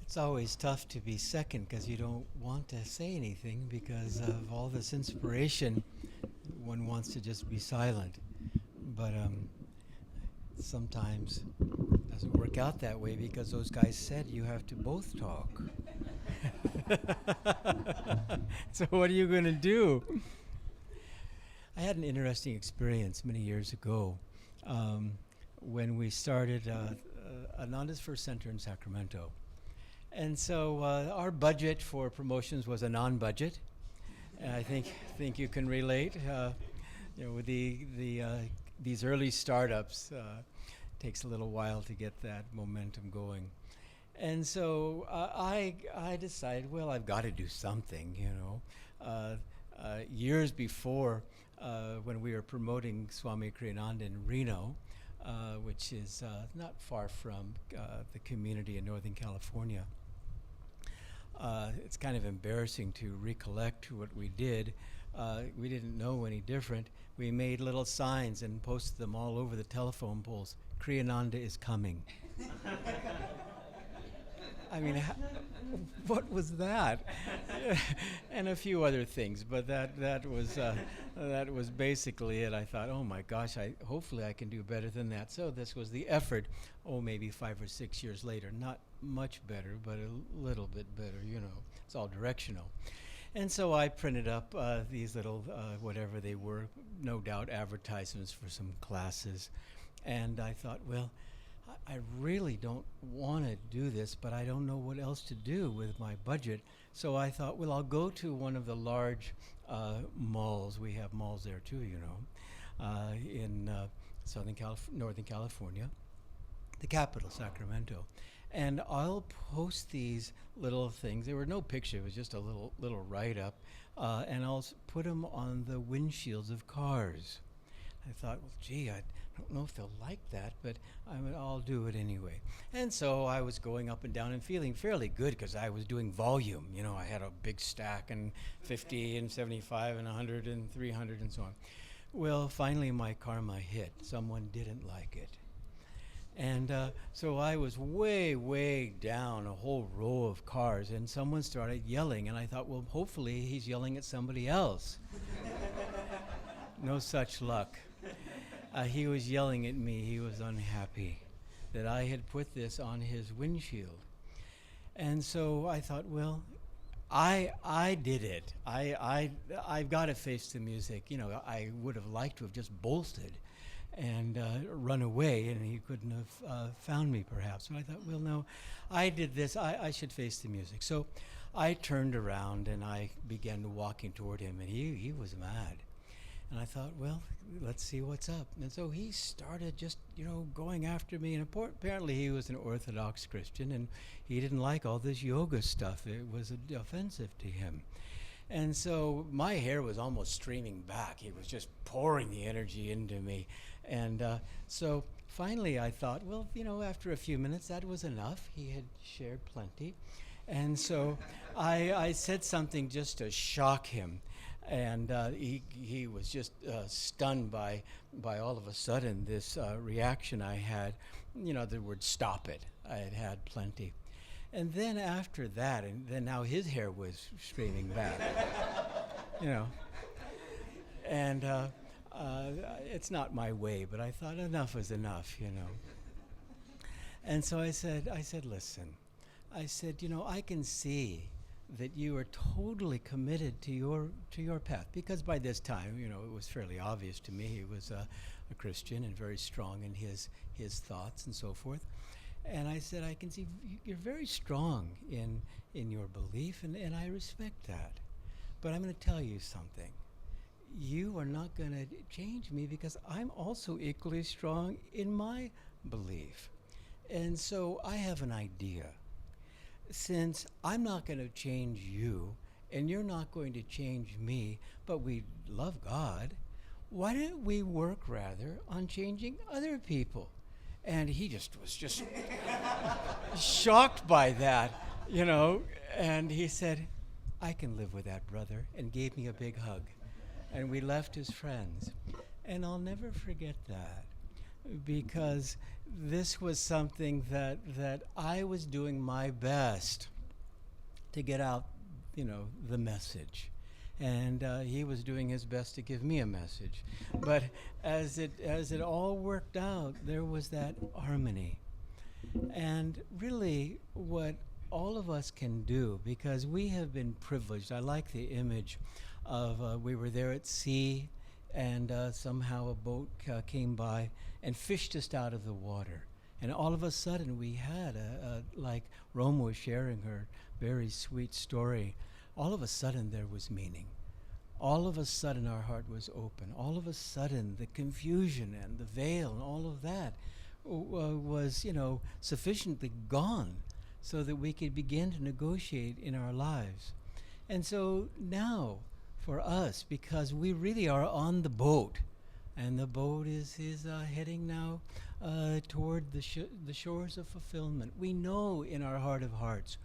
It's always tough to be second because you don't want to say anything because of all this inspiration. One wants to just be silent. But sometimes it doesn't work out that way because those guys said you have to both talk. So what are you going to do? I had an interesting experience many years ago when we started Ananda's First Center in Sacramento. And so our budget for promotions was a non-budget. And I think you can relate. With these early startups, takes a little while to get that momentum going. And so I decided, well, I've got to do something, years before, when we were promoting Swami Kriyananda in Reno, which is not far from the community in Northern California. It's kind of embarrassing to recollect what we did. We didn't know any different. We made little signs and posted them all over the telephone poles. Kriyananda is coming. I mean, what was that? And a few other things, but that was basically it. I thought, oh my gosh, hopefully I can do better than that. So this was the effort. Oh, maybe 5 or 6 years later, not much better, but a little bit better. It's all directional. And so I printed up these little, whatever they were, no doubt advertisements for some classes, and I thought, well, I really don't want to do this, but I don't know what else to do with my budget. So I thought, well, I'll go to one of the large malls. We have malls there too, in Northern California, the capital, Sacramento. And I'll post these little things. There were no picture. It was just a little write-up. And I'll put them on the windshields of cars. I thought, well, gee, I don't know if they'll like that, but I'll do it anyway. And so I was going up and down and feeling fairly good because I was doing volume. I had a big stack and 50 and 75 and 100 and 300 and so on. Well, finally my karma hit. Someone didn't like it. And so I was way, way down a whole row of cars, and someone started yelling, and I thought, well, hopefully he's yelling at somebody else. No such luck. He was yelling at me. He was unhappy that I had put this on his windshield. And so I thought, well, I did it. I've got to face the music. I would have liked to have just bolted and run away, and he couldn't have found me perhaps. But I thought, well, no, I did this. I should face the music. So I turned around and I began walking toward him, and he was mad. And I thought, well, let's see what's up. And so he started just, going after me. And apparently he was an Orthodox Christian, and he didn't like all this yoga stuff. It was offensive to him. And so my hair was almost streaming back. He was just pouring the energy into me. And so finally I thought, well, after a few minutes, that was enough. He had shared plenty. And so I said something just to shock him. And he was just stunned by all of a sudden this reaction I had, the word stop it. I had had plenty. And then after that, and then now his hair was streaming back, And it's not my way, but I thought enough is enough, And so I said, listen, I can see that you are totally committed to your path, because by this time, it was fairly obvious to me he was a Christian and very strong in his thoughts and so forth. And I said, I can see you're very strong in your belief, and I respect that. But I'm going to tell you something. You are not going to change me because I'm also equally strong in my belief. And so I have an idea. Since I'm not going to change you, and you're not going to change me, but we love God, why don't we work rather on changing other people? And he was just shocked by that, and he said, I can live with that, brother, and gave me a big hug. And we left as friends. And I'll never forget that. because this was something that I was doing my best to get out, the message. And he was doing his best to give me a message. But as it all worked out, there was that harmony. And really what all of us can do, because we have been privileged. I like the image of we were there at sea, and somehow a boat came by and fished us out of the water. And all of a sudden we had like Roma was sharing her very sweet story, all of a sudden there was meaning. All of a sudden our heart was open. All of a sudden the confusion and the veil and all of that was, sufficiently gone so that we could begin to negotiate in our lives. And so now for us, because we really are on the boat, and the boat is heading now toward the shores of fulfillment. We know in our heart of hearts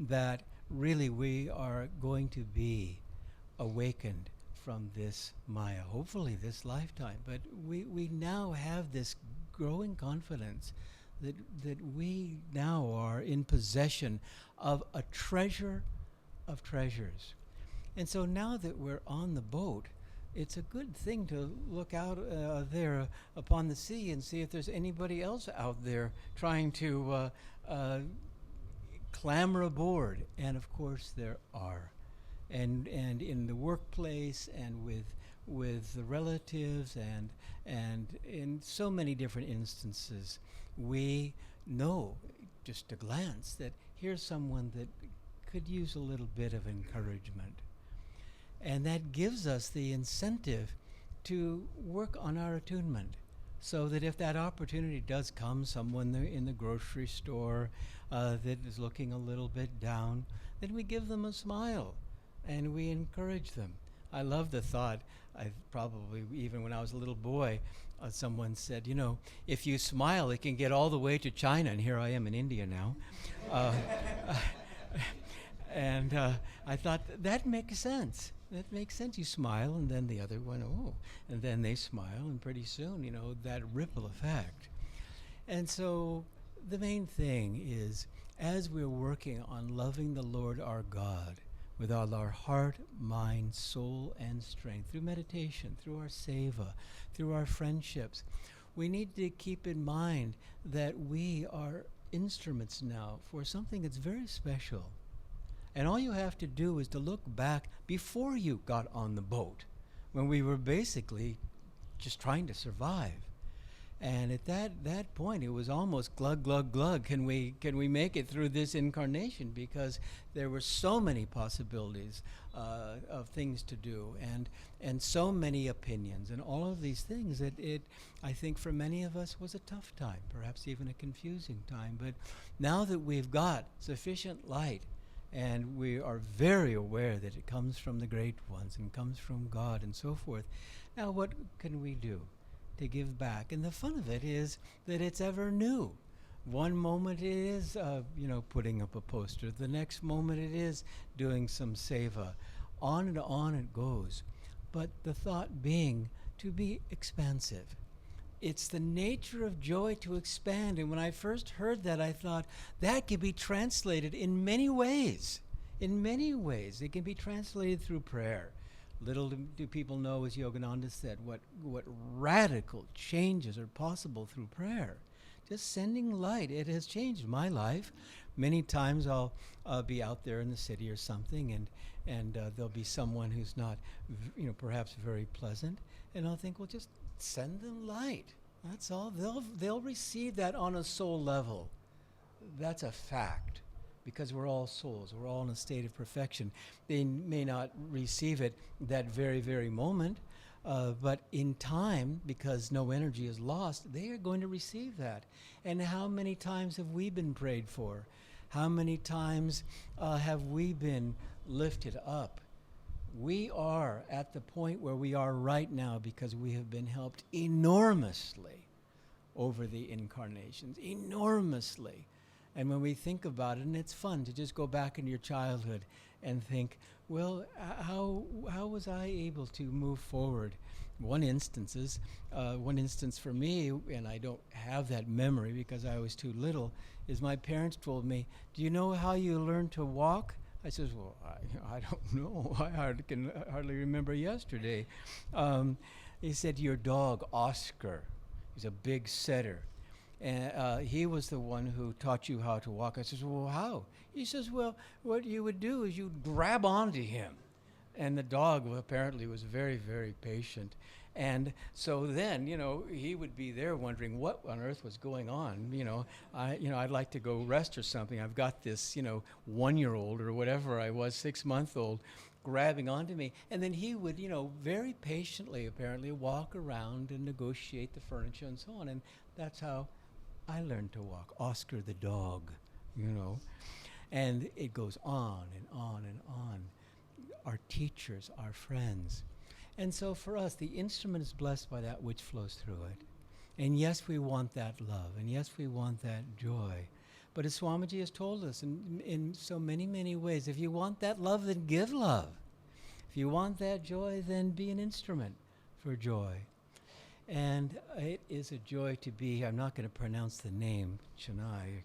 that really we are going to be awakened from this Maya, hopefully this lifetime. But we now have this growing confidence that we now are in possession of a treasure of treasures. And so now that we're on the boat, it's a good thing to look out there upon the sea and see if there's anybody else out there trying to clamber aboard. And of course there are. And in the workplace and with the relatives and in so many different instances, we know just a glance that here's someone that could use a little bit of encouragement. And that gives us the incentive to work on our attunement, so that if that opportunity does come, someone in the grocery store that is looking a little bit down, then we give them a smile and we encourage them. I love the thought. I probably, even when I was a little boy, someone said, if you smile, it can get all the way to China, and here I am in India now. And I thought, that makes sense. That makes sense. You smile, and then the other one, oh, and then they smile, and pretty soon, that ripple effect. And so the main thing is, as we're working on loving the Lord our God with all our heart, mind, soul, and strength, through meditation, through our seva, through our friendships, we need to keep in mind that we are instruments now for something that's very special. And all you have to do is to look back before you got on the boat, when we were basically just trying to survive. And at that point, it was almost glug, glug, glug. Can we make it through this incarnation? Because there were so many possibilities of things to do, and so many opinions, and all of these things that I think for many of us was a tough time, perhaps even a confusing time. But now that we've got sufficient light, and we are very aware that it comes from the great ones and comes from God and so forth, now what can we do to give back? And the fun of it is that it's ever new. One moment it is, putting up a poster. The next moment it is doing some seva. On and on it goes. But the thought being to be expansive. It's the nature of joy to expand. And when I first heard that, I thought that could be translated in many ways. In many ways. It can be translated through prayer. Little do people know, as Yogananda said, what radical changes are possible through prayer. Just sending light. It has changed my life. Many times I'll be out there in the city or something, and there'll be someone who's not, perhaps very pleasant, and I'll think, well, just send them light. That's all. They'll receive that on a soul level. That's a fact, because we're all souls. We're all in a state of perfection. They may not receive it that very, very moment, but in time, because no energy is lost, they are going to receive that. And how many times have we been prayed for? How many times have we been lifted up? We are at the point where we are right now because we have been helped enormously over the incarnations, enormously. And when we think about it, and it's fun to just go back into your childhood and think, well, how was I able to move forward? One instance for me, and I don't have that memory because I was too little, is my parents told me, "Do you know how you learned to walk?" I says, "Well, I don't know. I can hardly remember yesterday." He said, "Your dog, Oscar, he's a big setter. And he was the one who taught you how to walk." I says, "Well, how?" He says, "Well, what you would do is you'd grab onto him." And the dog apparently was very, very patient. And so then, he would be there wondering what on earth was going on. I'd like to go rest or something. I've got this, 1-year-old or whatever I was, 6-month-old, grabbing onto me. And then he would, very patiently, apparently, walk around and negotiate the furniture and so on. And that's how I learned to walk. Oscar the dog, And it goes on and on and on. Our teachers, our friends. And so for us, the instrument is blessed by that which flows through it. And yes, we want that love. And yes, we want that joy. But as Swamiji has told us in so many, many ways, if you want that love, then give love. If you want that joy, then be an instrument for joy. And it is a joy to be, I'm not going to pronounce the name, Chennai,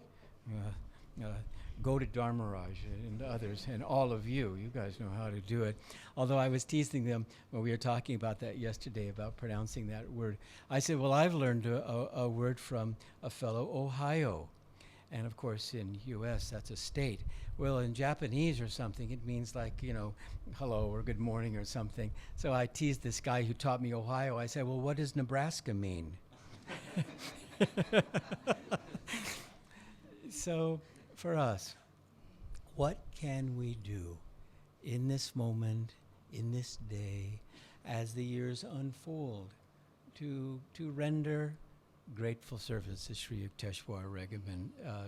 go to Dharmaraj and others, and all of you. You guys know how to do it. Although I was teasing them when we were talking about that yesterday, about pronouncing that word. I said, well, I've learned a word from a fellow, Ohio. And of course, in U.S., that's a state. Well, in Japanese or something, it means like, hello or good morning or something. So I teased this guy who taught me Ohio. I said, well, what does Nebraska mean? So for us, what can we do in this moment, in this day, as the years unfold, to render grateful service as Sri Yukteswar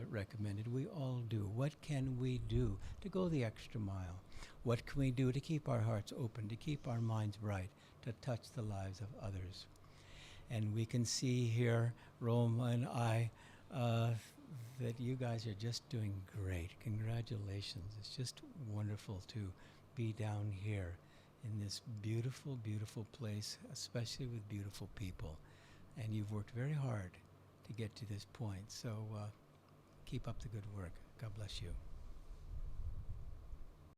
recommended? We all do. What can we do to go the extra mile? What can we do to keep our hearts open, to keep our minds bright, to touch the lives of others? And we can see here, Roma and I, that you guys are just doing great. Congratulations. It's just wonderful to be down here in this beautiful, beautiful place, especially with beautiful people. And you've worked very hard to get to this point. So keep up the good work. God bless you.